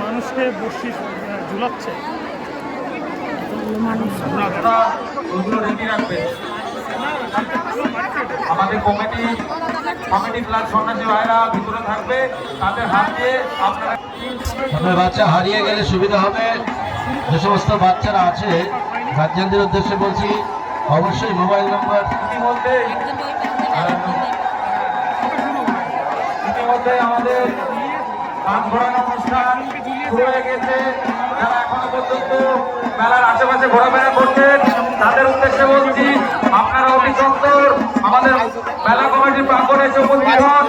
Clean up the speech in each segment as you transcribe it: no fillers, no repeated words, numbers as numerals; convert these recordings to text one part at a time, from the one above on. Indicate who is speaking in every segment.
Speaker 1: মানুষকে বসি ঝুলাচ্ছে।
Speaker 2: আমাদের কমিটি প্লাস সন্ন্যাসী ভাইরা ভিতরে থাকবে, তাদের হাত দিয়ে আপনার বাচ্চা হারিয়ে গেলে সুবিধা হবে। যে সমস্ত বাচ্চারা আছে গার্জিয়ানদের উদ্দেশ্যে বলছি, অবশ্যই মোবাইল নম্বর ইতিমধ্যে আমাদের গান ঘোরানো অনুষ্ঠান শুরু হয়ে গেছে। যারা এখনো পর্যন্ত মেলার আশেপাশে ঘোরাফেরা করছেন তাদের উদ্দেশ্যে বলছি, আপনারা অতি সত্তর আমাদের মেলা কমিটির প্রাঙ্গণে এসে উপস্থিত হন।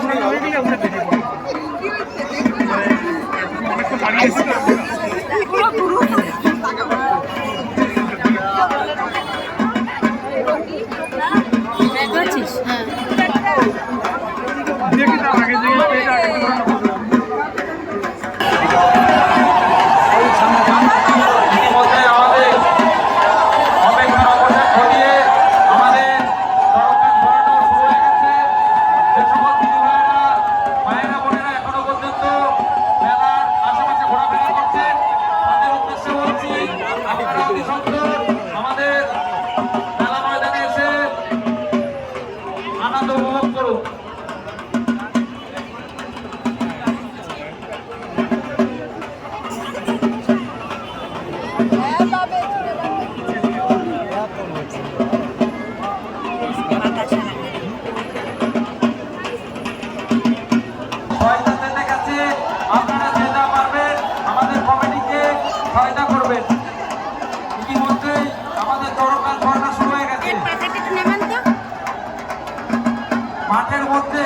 Speaker 2: মাঠের মধ্যে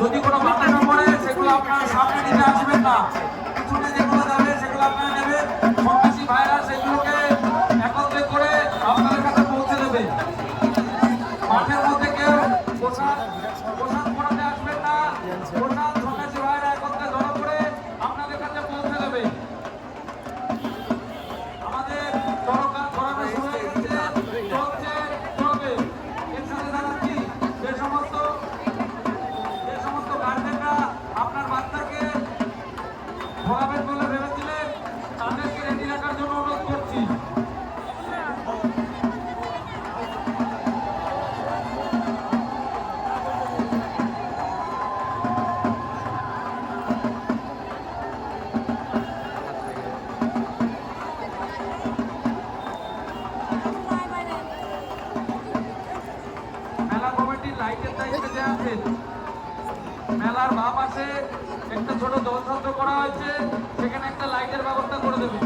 Speaker 2: যদি কোনো বাধা না পড়ে সেগুলো আপনারা সামনে নিতে আসবেন না, পিছনে যেগুলো যাবে সেগুলো আপনারা নেবেন। সন্ন্যাসী ভাইরা সেগুলোকে একত্রে করে আপনাদের কাছে পৌঁছে দেবে। মাঠের মধ্যে কেউ পোশাক পরাতে আসবেন না, পোশাক সন্ন্যাসী ভাইরা একত্রে জড়ো করে আপনাদের কাছে পৌঁছে দেবে। আমাদের তরকার করানো শুরু হয়ে গেছে, চলছে, চলবে। এর সাথে জানাচ্ছি যে সমস্ত গার্জেনরা আপনার বাচ্চাকে ঘোরাবেন বলে ভেবেছিলেন তাদেরকে রেডি রাখার জন্য অনুরোধ করছি। মেলা কমিটির লাইটের দায়িত্বে দেওয়া আছে। মেলার বাঁ পাশে একটা ছোট জলছত্র করা হয়েছে, সেখানে একটা লাইটের ব্যবস্থা করে দেবে।